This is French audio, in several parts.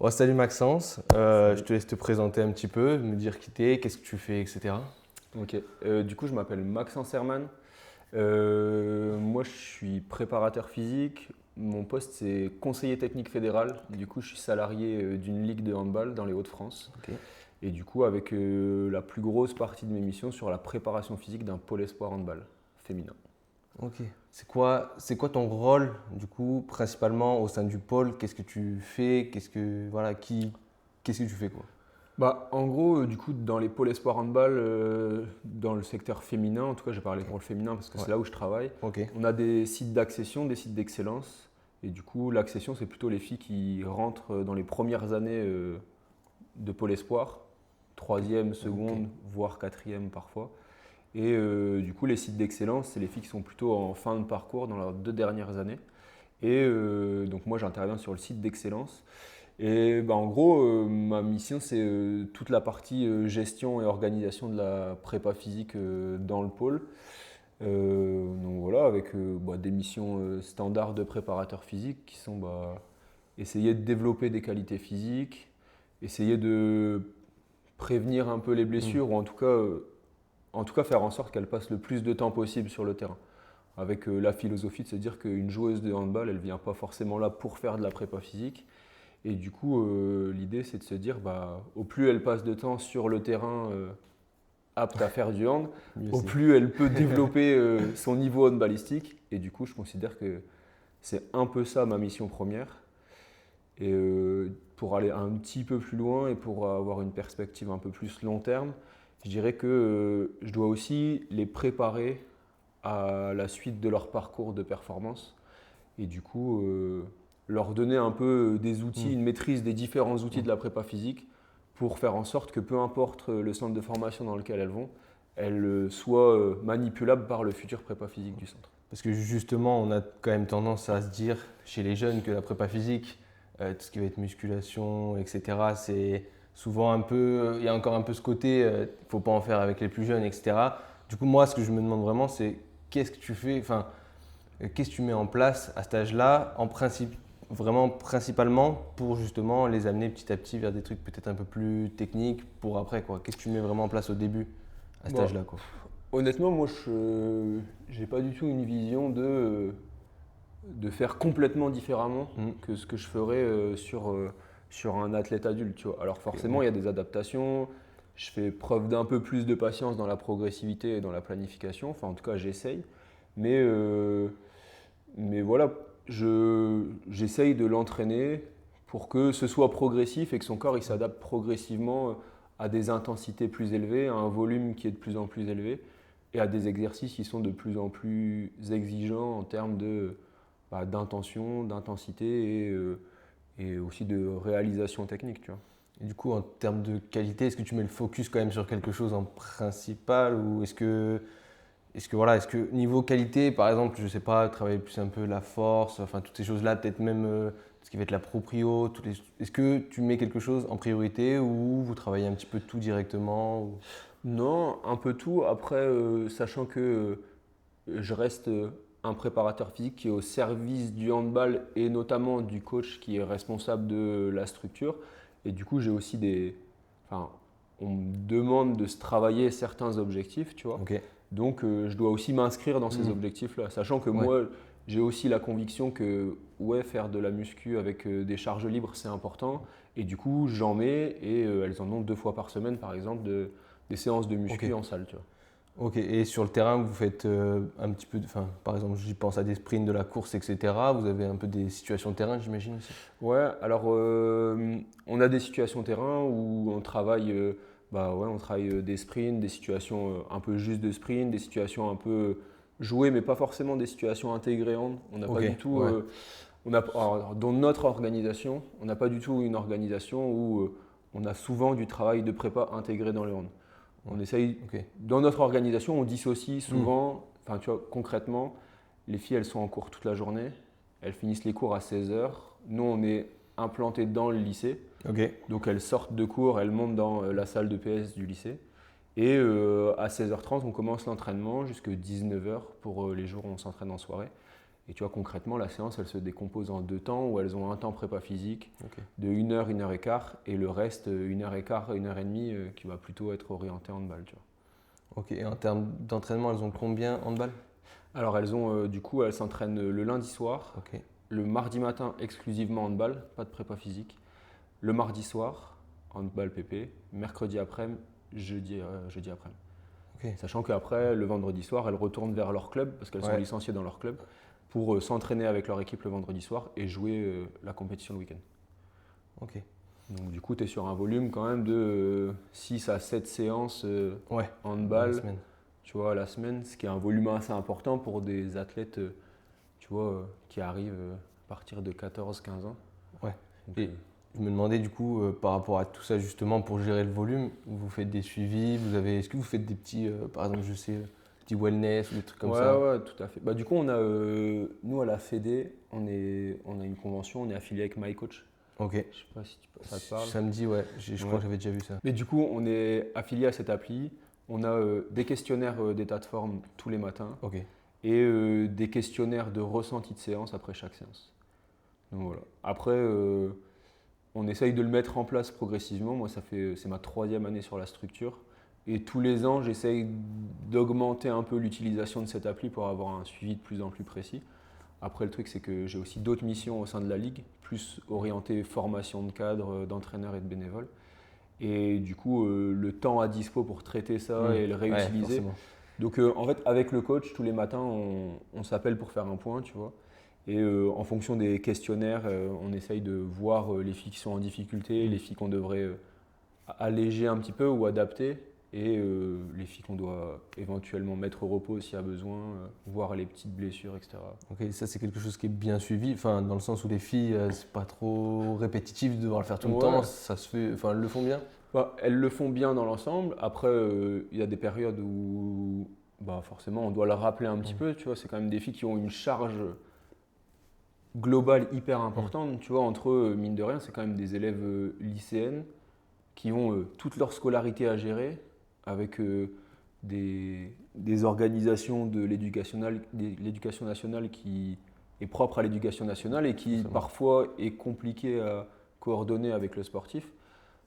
Bon, salut Maxence, je te laisse te présenter un petit peu, me dire qui t'es, qu'est-ce que tu fais, etc. Ok, du coup je m'appelle Maxence Herman. Moi je suis préparateur physique. Mon poste c'est conseiller technique fédéral. Du coup je suis salarié d'une ligue de handball dans les Hauts-de-France. Ok. Et du coup avec la plus grosse partie de mes missions sur la préparation physique d'un pôle espoir handball féminin. Ok. C'est quoi ton rôle, du coup, principalement au sein du pôle? Qu'est-ce que tu fais? Qu'est-ce que tu fais, quoi? Bah, en gros, du coup, dans les pôles espoir handball, dans le secteur féminin, en tout cas, j'ai parlé Ok. pour le féminin parce que Ouais. c'est là où je travaille, Ok. on a des sites d'accession, des sites d'excellence. Et du coup, l'accession, c'est plutôt les filles qui rentrent dans les premières années de pôle espoir, troisième, Ok. seconde, voire quatrième parfois. Et du coup, les sites d'excellence, c'est les filles qui sont plutôt en fin de parcours dans leurs 2 dernières années. Et donc, moi, j'interviens sur le site d'excellence. Et bah, en gros, ma mission, c'est toute la partie gestion et organisation de la prépa physique dans le pôle. Donc voilà, avec des missions standards de préparateur physique qui sont essayer de développer des qualités physiques, essayer de prévenir un peu les Hmm. blessures, ou en tout cas faire en sorte qu'elles passent le plus de temps possible sur le terrain. Avec la philosophie de se dire qu'une joueuse de handball, elle ne vient pas forcément là pour faire de la prépa physique. Et du coup, l'idée, c'est de se dire, au plus elle passe de temps sur le terrain apte à faire du hand, Mieux au c'est. plus elle peut développer son niveau handballistique. Et du coup, je considère que c'est un peu ça ma mission première. Et pour aller un petit peu plus loin et pour avoir une perspective un peu plus long terme, je dirais que je dois aussi les préparer à la suite de leur parcours de performance et du coup leur donner un peu des Hmm. outils, une maîtrise des différents outils Hmm. de la prépa physique pour faire en sorte que peu importe le centre de formation dans lequel elles vont, elles soient manipulables par le futur prépa physique du centre. Parce que justement, on a quand même tendance à se dire chez les jeunes que la prépa physique, tout ce qui va être musculation, etc., c'est souvent un peu. Il y a encore un peu ce côté, il ne faut pas en faire avec les plus jeunes, etc. Du coup, moi, ce que je me demande vraiment, c'est qu'est-ce que tu fais, enfin, qu'est-ce que tu mets en place à cet âge-là, en principe, vraiment principalement pour justement les amener petit à petit vers des trucs peut-être un peu plus techniques pour après, quoi. Qu'est-ce que tu mets vraiment en place au début à cet Bon, âge-là, quoi. honnêtement, moi, je n'ai pas du tout une vision de faire complètement différemment Hmm. que ce que je ferais sur un athlète adulte. Tu vois. Alors Ok, forcément, il y a des adaptations. Je fais preuve d'un peu plus de patience dans la progressivité et dans la planification. Enfin, en tout cas, j'essaye. Mais, euh, mais voilà, j'essaye de l'entraîner pour que ce soit progressif et que son corps il s'adapte progressivement à des intensités plus élevées, à un volume qui est de plus en plus élevé et à des exercices qui sont de plus en plus exigeants en termes d'intention, d'intensité et aussi de réalisation technique. Tu vois. et du coup, en termes de qualité, est-ce que tu mets le focus quand même sur quelque chose en principal ou est-ce que niveau qualité, par exemple, je sais pas, travailler plus un peu la force, enfin toutes ces choses-là, peut-être même ce qui va être la proprio, est-ce que tu mets quelque chose en priorité ou vous travaillez un petit peu tout directement Non, un peu tout. Après, sachant que je reste un préparateur physique qui est au service du handball et notamment du coach qui est responsable de la structure. Et du coup, j'ai aussi enfin, on me demande de se travailler certains objectifs, tu vois. Ok. Donc, je dois aussi m'inscrire dans ces Hmm. objectifs-là, sachant que Ouais. moi, j'ai aussi la conviction que ouais, faire de la muscu avec des charges libres, c'est important. Et du coup, j'en mets et elles en ont 2 fois par semaine, par exemple, des séances de Ok. muscu en salle, tu vois. Ok. Et sur le terrain, vous faites un petit peu, enfin, par exemple, j'y pense à des sprints de la course, etc. Vous avez un peu des situations de terrain, j'imagine aussi. Ouais, alors on a des situations terrain où on travaille, on travaille des sprints, des situations un peu juste de sprint, des situations un peu jouées, mais pas forcément des situations intégrées. On n'a pas Ok. du tout, Ouais. alors, dans notre organisation, on n'a pas du tout une organisation où on a souvent du travail de prépa intégré dans le hand. Ouais. On essaye, Ok. dans notre organisation, on dissocie Hmm. souvent, enfin tu vois, concrètement, les filles elles sont en cours toute la journée, elles finissent les cours à 16 heures. Nous on est implantés dans le lycée, Ok. donc elles sortent de cours, elles montent dans la salle de PS du lycée. Et à 16h30, on commence l'entraînement jusqu'à 19 heures pour les jours où on s'entraîne en soirée. Et tu vois, concrètement, la séance, elle se décompose en 2 temps où elles ont un temps prépa physique Ok. de 1 heure, 1 heure et quart, et le reste, 1 heure et quart, 1 heure et demie, qui va plutôt être orienté handball, tu vois. Ok, et en termes d'entraînement, elles ont combien handball? Alors, du coup, elles s'entraînent le lundi soir, Ok, le mardi matin exclusivement handball, pas de prépa physique, le mardi soir, handball PP, mercredi après-midi, jeudi après-midi. ok. Sachant qu'après, le vendredi soir, elles retournent vers leur club, parce qu'elles sont Ouais. licenciées dans leur club, pour s'entraîner avec leur équipe le vendredi soir et jouer la compétition le week-end. Ok. Donc du coup, tu es sur un volume quand même de 6 à 7 séances Ouais, dans la handball, semaine. tu vois, à la semaine, ce qui est un volume assez important pour des athlètes, tu vois, qui arrivent à partir de 14-15 ans. Ouais. Donc, Et je me demandais du coup, par rapport à tout ça, justement, pour gérer le volume, vous faites des suivis, est-ce que vous faites des petits, par exemple, je sais, petits wellness ou des trucs comme ouais, ça? ouais, tout à fait. Bah, du coup, on a, nous à la Fédé, on a une convention, on est affilié avec MyCoach. Ok. Je sais pas si ça te parle. Samedi, ouais, je crois Ouais. que j'avais déjà vu ça. Mais du coup, on est affilié à cette appli. On a des questionnaires d'état de forme tous les matins Ok. et des questionnaires de ressenti de séance après chaque séance. Donc voilà. Après, on essaye de le mettre en place progressivement. Moi, c'est ma 3e année sur la structure. Et tous les ans, j'essaye d'augmenter un peu l'utilisation de cette appli pour avoir un suivi de plus en plus précis. Après, le truc, c'est que j'ai aussi d'autres missions au sein de la ligue, plus orientées formation de cadres, d'entraîneurs et de bénévoles. Et du coup, le temps à dispo pour traiter ça et le Ouais, réutiliser. forcément. Donc, en fait, avec le coach, tous les matins, on s'appelle pour faire un point, tu vois. Et en fonction des questionnaires, on essaye de voir les filles qui sont en difficulté, les filles qu'on devrait alléger un petit peu ou adapter, et les filles qu'on doit éventuellement mettre au repos s'il y a besoin, voir les petites blessures, etc. Ok, ça c'est quelque chose qui est bien suivi, enfin, dans le sens où les filles, c'est pas trop répétitif de devoir le faire tout le Ouais. temps, ça se fait, enfin, elles le font bien? Bah, elles le font bien dans l'ensemble. Après, il y a des périodes où bah, forcément on doit leur rappeler un petit peu. Tu vois, c'est quand même des filles qui ont une charge globale hyper importante. Tu vois, entre eux, mine de rien, c'est quand même des élèves lycéennes qui ont toute leur scolarité à gérer avec des organisations de l'éducation nationale qui est propre à l'éducation nationale et qui Forcément. parfois est compliquée à coordonner avec le sportif.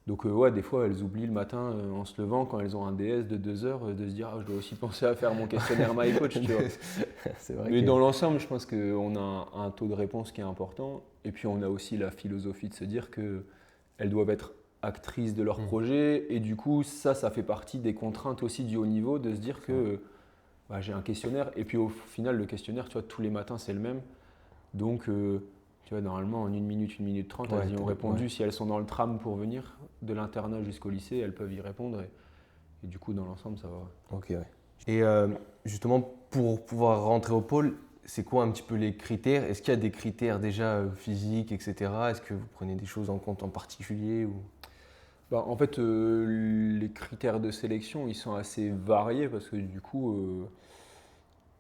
Donc ouais, des fois, elles oublient le matin en se levant, quand elles ont un DS de 2 heures, de se dire ah, je dois aussi penser à faire mon questionnaire MyCoach, tu vois. C'est vrai Mais que… dans l'ensemble, je pense qu'on a un taux de réponse qui est important. Et puis on a aussi la philosophie de se dire qu'elles doivent être actrices de leur projet. Et du coup, ça fait partie des contraintes aussi du haut niveau, de se dire que bah, j'ai un questionnaire. Et puis au final, le questionnaire, tu vois, tous les matins, c'est le même. Donc, tu vois, normalement, en 1 minute, 1 minute 30, Ouais, elles y ont répondu. ouais. Si elles sont dans le tram pour venir de l'internat jusqu'au lycée, elles peuvent y répondre. Et du coup, dans l'ensemble, ça va. Ok, ouais. Et justement, pour pouvoir rentrer au pôle, c'est quoi un petit peu les critères? Est-ce qu'il y a des critères déjà physiques, etc.? Est-ce que vous prenez des choses en compte en particulier ou… Bah, en fait, les critères de sélection, ils sont assez variés parce que du coup,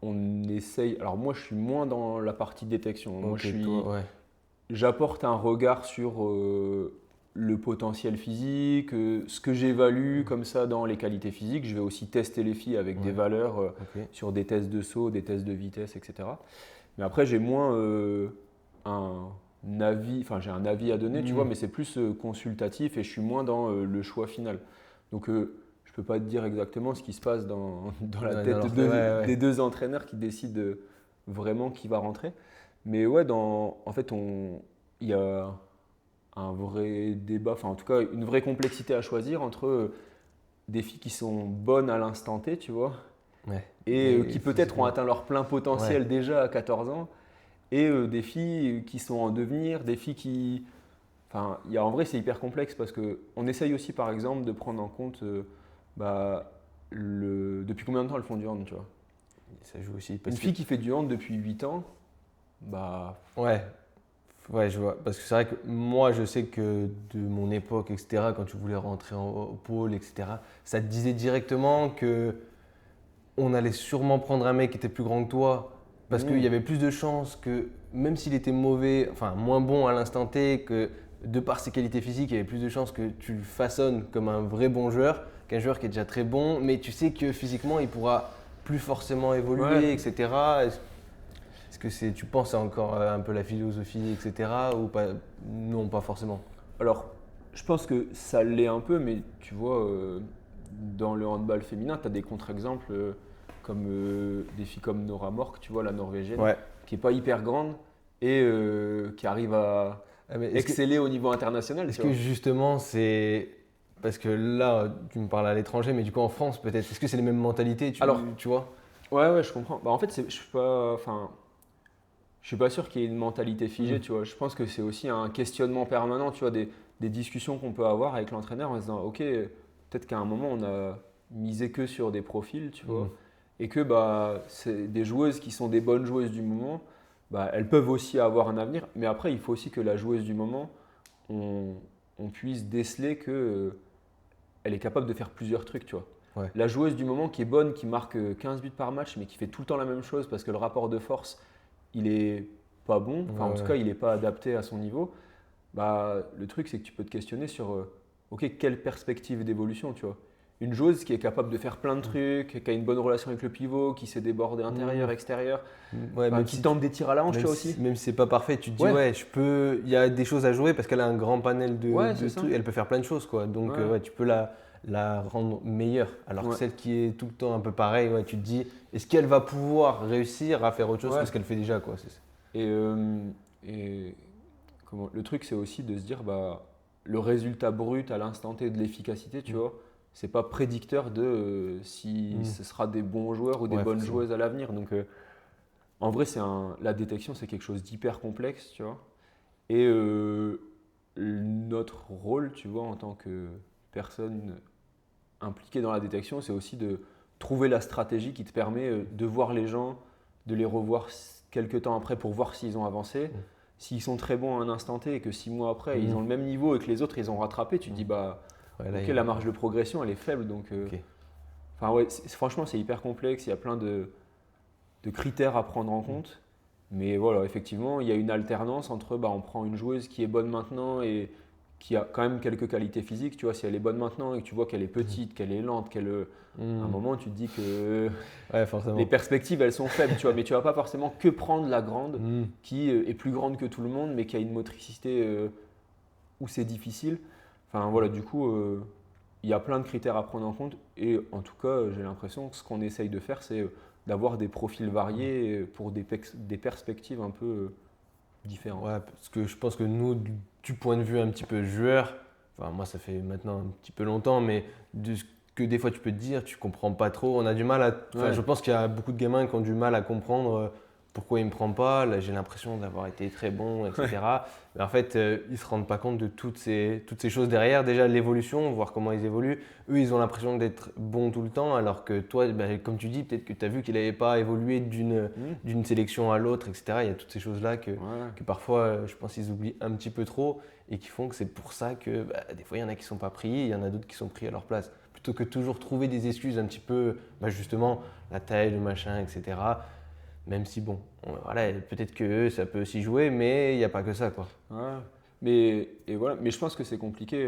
on essaye. Alors, moi, je suis moins dans la partie détection. Moi, Ok, toi, ouais. j'apporte un regard sur le potentiel physique, ce que j'évalue comme ça dans les qualités physiques. Je vais aussi tester les filles avec des Ouais. valeurs Ok. sur des tests de saut, des tests de vitesse, etc. Mais après, j'ai moins un avis, enfin j'ai un avis à donner, tu vois, mais c'est plus consultatif et je suis moins dans le choix final. Donc je peux pas te dire exactement ce qui se passe dans la Ouais, tête dans leur tête, ouais, des ouais. 2 entraîneurs qui décident vraiment qui va rentrer. Mais ouais, en fait, il y a un vrai débat, enfin en tout cas une vraie complexité à choisir entre des filles qui sont bonnes à l'instant T, tu vois, Ouais. et Et qui peut-être ont physiquement. atteint leur plein potentiel Ouais. déjà à 14 ans, et des filles qui sont en devenir, des filles qui… Enfin, en vrai, c'est hyper complexe parce qu'on essaye aussi, par exemple, de prendre en compte bah, depuis combien de temps elles font du hand, tu vois. Ça joue aussi. Une Parce que… fille qui fait du hand depuis 8 ans, bah… Ouais. Ouais, je vois. Parce que c'est vrai que moi, je sais que de mon époque, etc., quand tu voulais rentrer au pôle, etc., ça te disait directement que on allait sûrement prendre un mec qui était plus grand que toi parce qu'il y avait plus de chances que, même s'il était mauvais, enfin moins bon à l'instant T, que de par ses qualités physiques, il y avait plus de chances que tu le façonnes comme un vrai bon joueur qu'un joueur qui est déjà très bon, mais tu sais que physiquement, il pourra plus forcément évoluer, Ouais. etc. que tu penses encore un peu la philosophie, etc. ou pas? Non, pas forcément. Alors, je pense que ça l'est un peu, mais tu vois, dans le handball féminin, tu as des contre-exemples comme des filles comme Nora Mork, tu vois, la norvégienne, Ouais. qui n'est pas hyper grande et qui arrive à Ah, mais exceller au niveau international, est-ce tu que vois. justement c'est parce que là tu me parles à l'étranger, mais du coup en France peut-être, est-ce que c'est les mêmes mentalités, Alors, tu vois? ouais, je comprends. Bah, en fait, je suis pas sûr qu'il y ait une mentalité figée, Mm. tu vois. Je pense que c'est aussi un questionnement permanent, tu vois, des discussions qu'on peut avoir avec l'entraîneur en se disant, ok, peut-être qu'à un moment on a misé que sur des profils, tu vois, Mm. et que bah c'est des joueuses qui sont des bonnes joueuses du moment, bah elles peuvent aussi avoir un avenir. Mais après, il faut aussi que la joueuse du moment, on, on puisse déceler que elle est capable de faire plusieurs trucs, tu vois. Ouais. La joueuse du moment qui est bonne, qui marque 15 buts par match, mais qui fait tout le temps la même chose parce que le rapport de force, il est pas bon, Ouais, enfin en tout ouais. cas, il n'est pas adapté à son niveau. Bah, le truc, c'est que tu peux te questionner sur, ok, quelle perspective d'évolution, tu vois. Une joueuse qui est capable de faire plein de trucs, qui a une bonne relation avec le pivot, qui sait déborder Mm. intérieur, extérieur, Ouais, enfin, même qui si tente des tirs à la hanche, tu même vois si, aussi. même si c'est pas parfait, tu te dis Ouais, ouais, il y a des choses à jouer parce qu'elle a un grand panel ouais, de c'est ça. trucs, elle peut faire plein de choses quoi. Donc Ouais, ouais, tu peux la rendre meilleure. Alors que ouais, celle qui est tout le temps un peu pareil, ouais, tu te dis est-ce qu'elle va pouvoir réussir à faire autre chose que ouais. ce qu'elle fait déjà quoi. Et, et le truc, c'est aussi de se dire, bah, le résultat brut à l'instant T de l'efficacité, tu Mm. vois, c'est pas prédicteur de si Mm. ce sera des bons joueurs ou des Ouais, bonnes forcément. joueuses à l'avenir. Donc, en vrai, la détection, c'est quelque chose d'hyper complexe, tu vois. Et notre rôle, tu vois, en tant que personne impliquée dans la détection, c'est aussi de trouver la stratégie qui te permet de voir les gens, de les revoir quelques temps après pour voir s'ils ont avancé. Mm. S'ils sont très bons à un instant T et que 6 mois après, ils Mm. ont le même niveau et que les autres, ils ont rattrapé, tu te dis, Mm. bah, Ouais, là, ok, la marge de progression, elle est faible. Donc, ok. enfin, ouais, franchement, c'est hyper complexe. Il y a plein de critères à prendre en Mm. compte. Mais voilà, effectivement, il y a une alternance entre bah, on prend une joueuse qui est bonne maintenant et qui a quand même quelques qualités physiques. Tu vois, si elle est bonne maintenant et que tu vois qu'elle est petite, qu'elle est lente, à un Mm. moment, tu te dis que Ouais, les forcément. perspectives, elles sont faibles. Tu vois, mais tu vas pas forcément que prendre la grande Mm. qui est plus grande que tout le monde, mais qui a une motricité où c'est difficile. Enfin voilà, du coup, il y a plein de critères à prendre en compte. Et en tout cas, j'ai l'impression que ce qu'on essaye de faire, c'est d'avoir des profils variés pour des perspectives un peu différentes. Ouais, parce que je pense que nous, du point de vue un petit peu joueur, enfin moi ça fait maintenant un petit peu longtemps, mais de ce que des fois tu peux te dire, tu comprends pas trop. On a du mal à. Enfin, Ouais, je pense qu'il y a beaucoup de gamins qui ont du mal à comprendre pourquoi il me prend pas. Là, j'ai l'impression d'avoir été très bon, ouais, etc. Mais en fait, ils se rendent pas compte de toutes ces choses derrière. Déjà, l'évolution, voir comment ils évoluent. Eux, ils ont l'impression d'être bons tout le temps, alors que toi, ben, comme tu dis, peut-être que tu as vu qu'il n'avait pas évolué mmh, d'une sélection à l'autre, etc. Il y a toutes ces choses-là ouais, que parfois, je pense qu'ils oublient un petit peu trop et qui font que c'est pour ça que bah, des fois, il y en a qui ne sont pas pris, il y en a d'autres qui sont pris à leur place. Plutôt que toujours trouver des excuses un petit peu, bah, justement, la taille, le machin, etc. Même si, bon, voilà, peut-être que eux, ça peut aussi jouer, mais il n'y a pas que ça, quoi. ouais. Et voilà. Mais je pense que c'est compliqué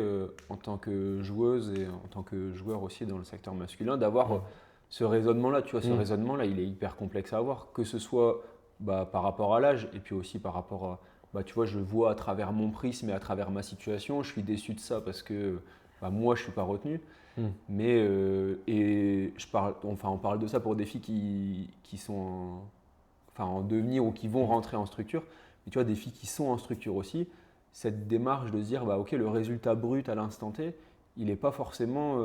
en tant que joueuse et en tant que joueur aussi dans le secteur masculin d'avoir Mm. ce raisonnement-là. Tu vois, ce Mm. raisonnement-là, il est hyper complexe à avoir, que ce soit bah, par rapport à l'âge et puis aussi par rapport à, bah, tu vois, je vois à travers mon prisme et à travers ma situation, je suis déçu de ça parce que bah, moi, je suis pas retenu. Mm. Mais et on parle de ça pour des filles qui sont en devenir ou qui vont rentrer en structure. Mais tu vois, des filles qui sont en structure aussi, cette démarche de se dire, bah, ok, le résultat brut à l'instant T, il n'est pas forcément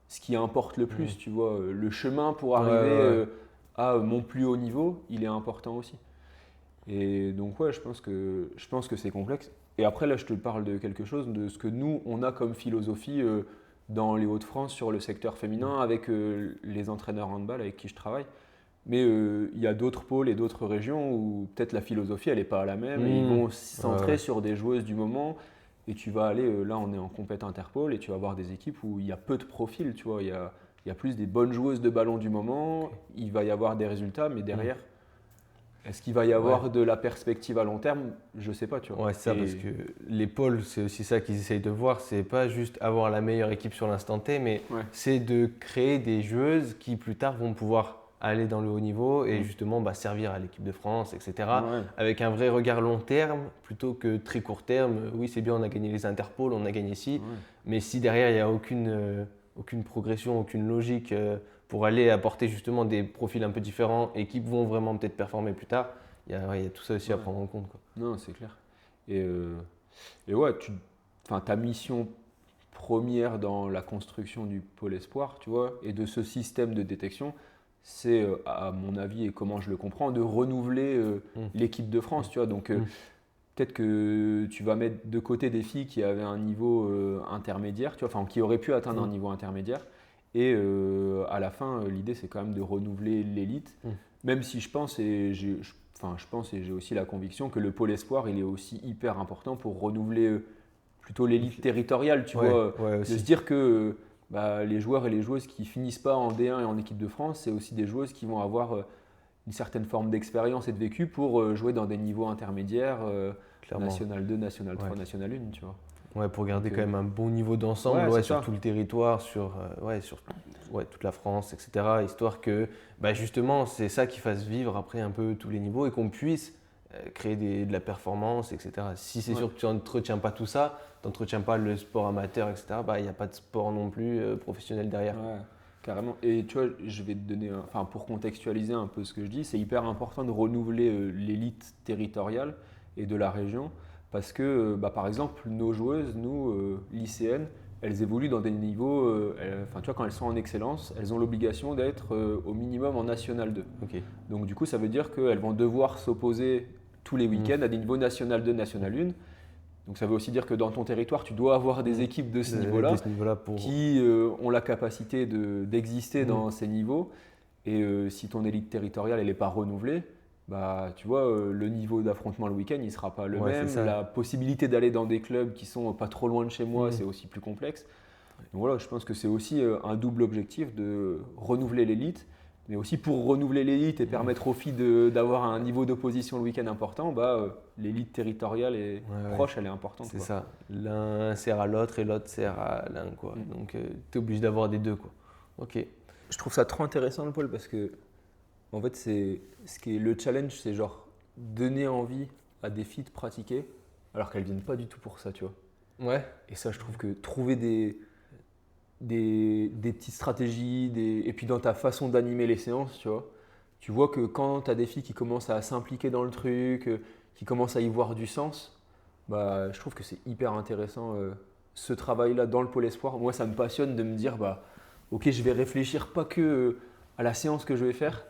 ce qui importe le Mm. plus. Tu vois, le chemin pour Ouais, arriver ouais, ouais. à mon plus haut niveau, il est important aussi. Et donc, ouais, je pense que c'est complexe. Et après, là, je te parle de quelque chose, de ce que nous, on a comme philosophie dans les Hauts-de-France sur le secteur féminin avec les entraîneurs handball avec qui je travaille. Mais il y a d'autres pôles et d'autres régions où peut-être la philosophie, elle n'est pas la même et ils Mm. vont se Ouais, centrer ouais. sur des joueuses du moment. Et tu vas aller, là, on est en compète interpôle et tu vas avoir des équipes où il y a peu de profils, tu vois. Il y a plus des bonnes joueuses de ballon du moment, Ok. il va y avoir des résultats, mais Mm. derrière, est-ce qu'il va y Ouais. avoir de la perspective à long terme? Je ne sais pas, tu vois. Ouais, c'est ça, parce Et que les pôles, c'est aussi ça qu'ils essayent de voir. C'est pas juste avoir la meilleure équipe sur l'instant T, mais ouais, c'est de créer des joueuses qui plus tard vont pouvoir aller dans le haut niveau et justement servir à l'équipe de France, etc. Ouais. Avec un vrai regard long terme plutôt que très court terme. Oui, c'est bien, on a gagné les Interpol, on a gagné ci, Ouais. mais si derrière il n'y a aucune progression, aucune logique pour aller apporter justement des profils un peu différents et qui vont vraiment peut-être performer plus tard, il y a tout ça aussi à prendre en compte, quoi. Non, c'est clair. Et, ouais, ta mission première dans la construction du pôle espoir, tu vois, et de ce système de détection, c'est, à mon avis et comment je le comprends, de renouveler l'équipe de France, tu vois. Donc, peut-être que tu vas mettre de côté des filles qui avaient un niveau intermédiaire, tu vois, enfin, qui auraient pu atteindre un niveau intermédiaire. Et à la fin, l'idée, c'est quand même de renouveler l'élite, même si je pense et j'ai aussi la conviction que le pôle espoir, il est aussi hyper important pour renouveler plutôt l'élite territoriale, tu vois, de se dire que les joueurs et les joueuses qui finissent pas en D1 et en équipe de France, c'est aussi des joueuses qui vont avoir une certaine forme d'expérience et de vécu pour jouer dans des niveaux intermédiaires, National 2, National 3, National 1, tu vois. Ouais, pour garder Donc, quand même un bon niveau d'ensemble c'est sur ça. tout le territoire, sur toute la France, etc. Histoire que justement, c'est ça qui fasse vivre après un peu tous les niveaux et qu'on puisse créer de la performance, etc. Si c'est sûr que tu n'entretiens pas tout ça, tu n'entretiens pas le sport amateur, etc., il n'y a pas de sport non plus professionnel derrière. Ouais, carrément. Et tu vois, je vais te donner, pour contextualiser un peu ce que je dis, c'est hyper important de renouveler l'élite territoriale et de la région parce que, par exemple, nos joueuses, nous, lycéennes, elles évoluent dans des niveaux, tu vois, quand elles sont en excellence, elles ont l'obligation d'être au minimum en National 2. Ok. Donc du coup, ça veut dire qu'elles vont devoir s'opposer tous les week-ends à des niveaux National 2, National 1. Donc ça veut aussi dire que dans ton territoire, tu dois avoir des équipes de ce niveau-là qui ont la capacité d'exister dans ces niveaux. Et si ton élite territoriale elle n'est pas renouvelée, tu vois, le niveau d'affrontement le week-end, il ne sera pas le même. La possibilité d'aller dans des clubs qui sont pas trop loin de chez moi, c'est aussi plus complexe. Donc voilà, je pense que c'est aussi un double objectif de renouveler l'élite. Mais aussi pour renouveler l'élite et permettre aux filles d'avoir un niveau d'opposition le week-end important, l'élite territoriale est proche, elle est importante. C'est ça. L'un sert à l'autre et l'autre sert à l'un, quoi. Donc tu es obligé d'avoir des deux, quoi. Ok. Je trouve ça trop intéressant le pôle parce que en fait ce qui est le challenge, c'est genre donner envie à des filles de pratiquer alors qu'elles viennent pas du tout pour ça, tu vois. Ouais. Et ça, je trouve que trouver des petites stratégies, et puis dans ta façon d'animer les séances, tu vois que quand tu as des filles qui commencent à s'impliquer dans le truc, qui commencent à y voir du sens, je trouve que c'est hyper intéressant ce travail-là dans le pôle espoir. Moi, ça me passionne de me dire, ok, je vais réfléchir pas que à la séance que je vais faire,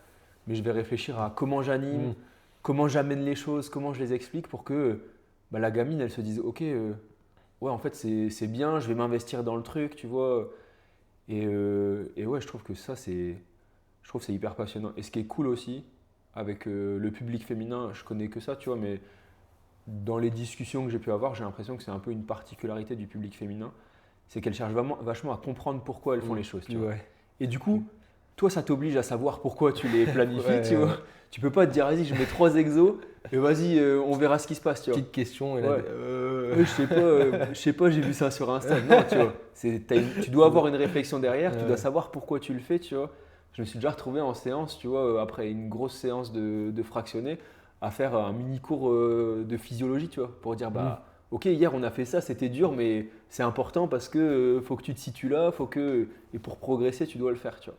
mais je vais réfléchir à comment j'anime, comment j'amène les choses, comment je les explique pour que la gamine, elle se dise, ok, ouais, en fait, c'est bien, je vais m'investir dans le truc, tu vois. Et ouais, je trouve que ça, c'est hyper passionnant. Et ce qui est cool aussi, avec le public féminin, je connais que ça, tu vois, mais dans les discussions que j'ai pu avoir, j'ai l'impression que c'est un peu une particularité du public féminin, c'est qu'elles cherchent vachement à comprendre pourquoi elles font les choses, tu vois. Et du coup, toi, ça t'oblige à savoir pourquoi tu les planifies, tu vois. Tu peux pas te dire, vas-y, je mets 3 exos et vas-y, on verra ce qui se passe, tu vois. Petite question. Je sais pas, j'ai vu ça sur Insta. Non, tu vois. Tu dois avoir une réflexion derrière, tu dois savoir pourquoi tu le fais, tu vois. Je me suis déjà retrouvé en séance, tu vois, après une grosse séance de fractionné, à faire un mini cours de physiologie, tu vois, pour dire, ok, hier on a fait ça, c'était dur, mais c'est important parce que faut que tu te situes là, et pour progresser, tu dois le faire, tu vois.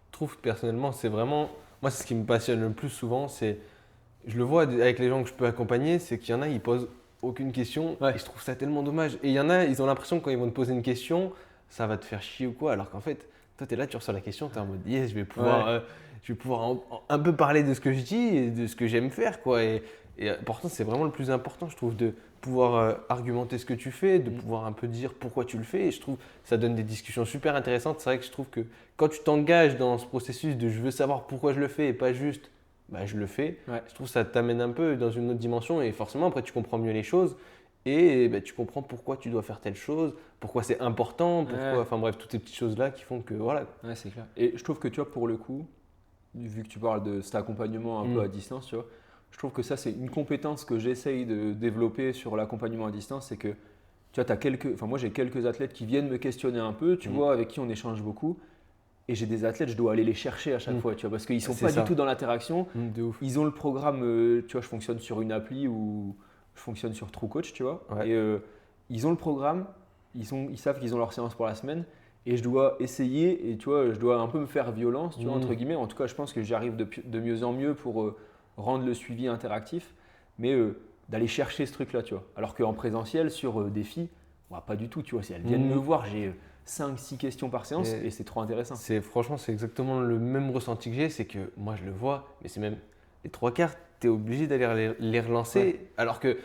Je trouve personnellement, c'est vraiment, moi, c'est ce qui me passionne le plus souvent, je le vois avec les gens que je peux accompagner, c'est qu'il y en a, ils posent aucune question et je trouve ça tellement dommage. Et il y en a, ils ont l'impression que quand ils vont te poser une question, ça va te faire chier ou quoi, alors qu'en fait, toi, tu es là, tu reçois la question, tu es en mode yes, je vais pouvoir un peu parler de ce que je dis et de ce que j'aime faire, quoi. Et pourtant, c'est vraiment le plus important, je trouve, de pouvoir argumenter ce que tu fais, de pouvoir un peu dire pourquoi tu le fais. Et je trouve que ça donne des discussions super intéressantes. C'est vrai que je trouve que quand tu t'engages dans ce processus de je veux savoir pourquoi je le fais et pas juste je le fais, je trouve que ça t'amène un peu dans une autre dimension et forcément après tu comprends mieux les choses et tu comprends pourquoi tu dois faire telle chose, pourquoi c'est important, enfin bref, toutes ces petites choses-là qui font que voilà. Ouais, c'est clair. Et je trouve que tu vois, pour le coup, vu que tu parles de cet accompagnement un peu à distance, tu vois, je trouve que ça, c'est une compétence que j'essaye de développer sur l'accompagnement à distance. C'est que tu vois, moi j'ai quelques athlètes qui viennent me questionner un peu, tu vois, avec qui on échange beaucoup. et j'ai des athlètes, je dois aller les chercher à chaque fois, tu vois, parce qu'ils sont C'est pas ça. du tout dans l'interaction. De ouf. Ils ont le programme, tu vois, je fonctionne sur une appli ou je fonctionne sur TrueCoach, tu vois, Ouais. et ils ont le programme, ils savent qu'ils ont leur séance pour la semaine, et je dois essayer, et tu vois, je dois un peu me faire violence, tu vois, entre guillemets. En tout cas, je pense que j'y arrive de mieux en mieux pour rendre le suivi interactif, mais d'aller chercher ce truc-là, tu vois. Alors qu'en présentiel, sur des filles, bah, pas du tout, tu vois. Si elles viennent me voir, j'ai 5-6 questions par séance et c'est trop intéressant. Franchement, c'est exactement le même ressenti que j'ai, c'est que moi je le vois, mais c'est même les trois quarts, tu es obligé d'aller les relancer. Ouais. Alors que,